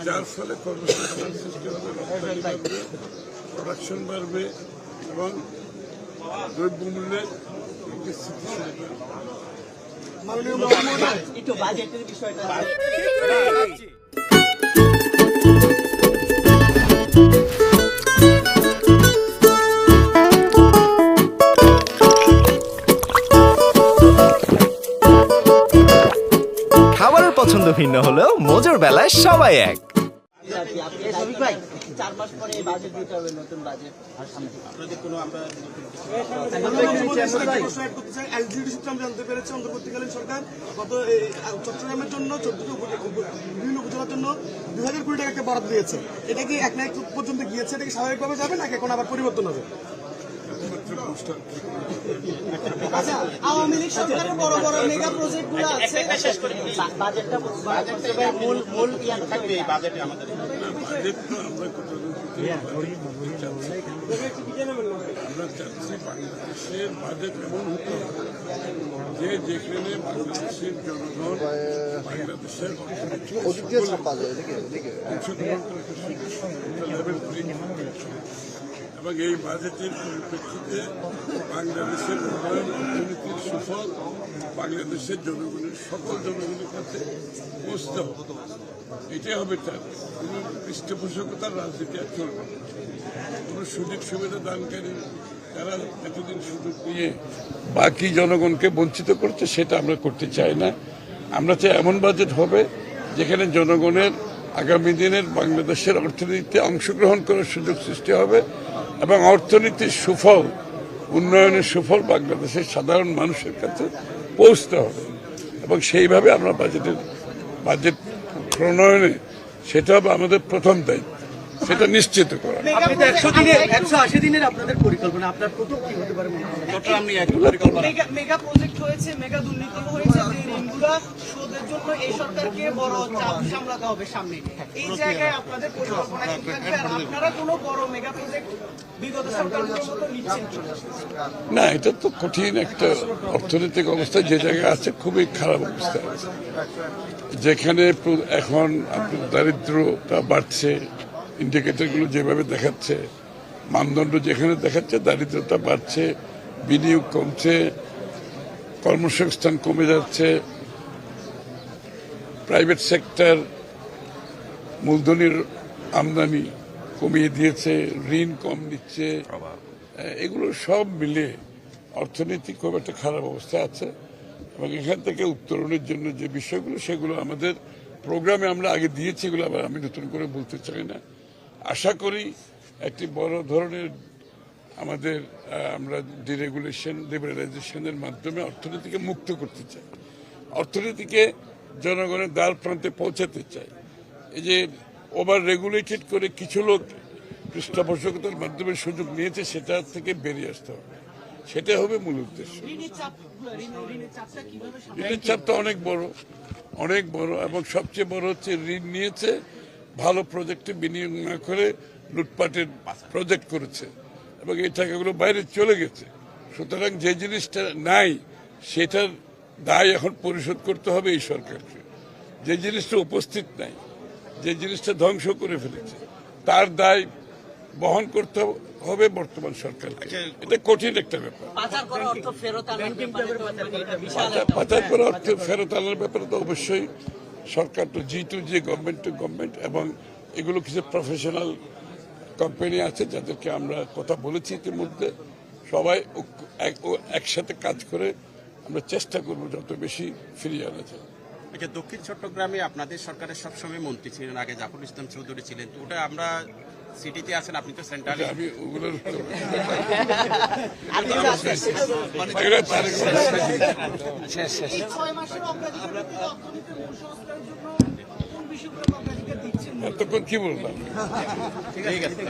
যার ফলে কর্মসংস্থান সৃষ্টি হবে, রপ্তানি বাড়বে, প্রোডাকশন বাড়বে এবং দ্রব্যমূল্যের একটি স্থিতিশীল একটু বাজেটের বিষয়টা খাবারের পছন্দ ভিন্ন হলেও মজার বেলায় সবাই এক। ভাই 4 মাস পরে এই বাজেট দিতে হবে, নতুন বাজেট আর সামনে আপনাদের কোনো আমরা এলজিডি সূত্রে আমরা জানতে পেরেছি অন্তর্বর্তীকালীন সরকার গত চট্টগ্রামের জন্য 14টি বিভিন্ন উপজেলার জন্য 2000 কোটি টাকা একটা বরাদ্দ দিয়েছে। এটা কি 1 লাখ পর্যন্ত গিয়েছে? এটা কি স্বাভাবিকভাবে যাবে নাকি এখন আবার পরিবর্তন হবে? আচ্ছা, আওয়ামী লীগ সরকারের বড় বড় মেগা প্রজেক্টগুলো আছে, বাজেটটা মূল ইয়ান থাকবে এই বাজেটে আমাদের বাজেট তো আমরা আমরা চাচ্ছি বাংলাদেশের বাজেট এমন হতে হবে যে যেখানে বাংলাদেশের জনগণ বাংলাদেশের অংশগ্রহণ করে এবং এই বাজেটের পরিপ্রেক্ষিতে বাংলাদেশের উন্নয়ন অর্থনীতির সুফল বাংলাদেশের জনগণের সকল জনগণের কাছে পৌঁছতে হবে। এটাই হবে তার কোনো পৃষ্ঠপোষকতার রাজনীতি আর চলবে না। কোনো সুযোগ সুবিধা দানকারী যারা এতদিন সুযোগ নিয়ে বাকি জনগণকে বঞ্চিত করছে সেটা আমরা করতে চাই না। আমরা চাই এমন বাজেট হবে যেখানে জনগণের আগামী দিনের বাংলাদেশের অর্থনীতিতে অংশগ্রহণ করার সুযোগ সৃষ্টি হবে এবং অর্থনীতির সুফল উন্নয়নের সুফল বাংলাদেশের সাধারণ মানুষের কাছে পৌঁছতে হবে এবং সেইভাবে আমরা বাজেট প্রণয়নে সেটা হবে আমাদের প্রথম দায়িত্ব, সেটা নিশ্চিত করা। 180 দিনের আপনাদের পরিকল্পনা, আপনার প্রথম কি হতে পারে? মেগা প্রজেক্ট হয়েছে, মেগা দুর্নীতি হয়েছে, যে ঋণগুলো শোধের জন্য এই সরকারকে বড় চাপ সামলাতে হবে সামনে। এই জায়গায় আপনাদের পরিকল্পনা কি থাকবে? আর আপনারা কোনো বড় মেগা প্রজেক্ট বিগত সরকারগুলোর মতো নিচ্ছেন কিনা? না, এটা তো কঠিন একটা অর্থনৈতিক অবস্থা, যে জায়গায় আছে খুবই খারাপ অবস্থা আছে, যেখানে এখন আপনার দারিদ্রতা বাড়ছে, ইন্ডিকেটরগুলো যেভাবে দেখাচ্ছে, মানদণ্ড যেখানে দেখাচ্ছে দারিদ্রতা বাড়ছে, বিনিয়োগ কমছে, কর্মসংস্থান কমে যাচ্ছে, প্রাইভেট সেক্টর মূলধনের আমদানি কমিয়ে দিয়েছে, ঋণ কম নিচ্ছে, এগুলো সব মিলে অর্থনীতি খুব একটা খারাপ অবস্থা আছে এবং এখান থেকে উত্তরণের জন্য যে বিষয়গুলো সেগুলো আমাদের প্রোগ্রামে আমরা আগে দিয়েছি, এগুলো আবার আমি নতুন করে বলতে চাই না। আশা করি একটি বড় ধরনের আমাদের আমরা ডিরেগুলেশন লিবারালাইজেশনের মাধ্যমে অর্থনীতিকে মুক্ত করতে চাই, অর্থনীতিকে জনগণের দ্বার প্রান্তে পৌঁছাতে চাই। এই যে ওভার রেগুলেটেড করে কিছু লোক পৃষ্ঠপোষকতার মাধ্যমে সুযোগ নিয়েছে, সেটা থেকে বেরিয়ে আসতে হবে, সেটা হবে মূল উদ্দেশ্য। ঋণের চাপটা অনেক বড় এবং সবচেয়ে বড় হচ্ছে ঋণ নিয়েছে, ভালো প্রজেক্টে বিনিয়োগ না করে লুটপাটের প্রজেক্ট করেছে এবং এই টাকাগুলো বাইরে চলে গেছে। সুতরাং যে জিনিসটা নাই সেটার দায় এখন পরিশোধ করতে হবে এই সরকারকে। যে জিনিসটা উপস্থিত নাই, যে জিনিসটা ধ্বংস করে ফেলেছে, তার দায় বহন করতে হবে বর্তমান সরকারকে। এটা কঠিন একটা ব্যাপার। পাচার করা অর্থ ফেরত আনার ব্যাপারে তো অবশ্যই সরকার তো G2G গভর্নমেন্ট টু গভর্নমেন্ট এবং এগুলো কিছু প্রফেশনাল কোম্পানি আছে যাদেরকে আমরা কথা বলেছি ইতিমধ্যে, সবাই একসাথে কাজ করে আমরা চেষ্টা করব যত বেশি ফিরিয়ে আনা যায়। আচ্ছা, দক্ষিণ চট্টগ্রামে আপনাদের সরকারের সবসময় মন্ত্রী ছিলেন, আগে জাফর ইসলাম চৌধুরী ছিলেন, তো ওটা আমরা সিটিতে আছেন, আপনি তো সেন্ট্রালে। আমি ওগুলোর এতক্ষণ কি বললাম? ঠিক আছে।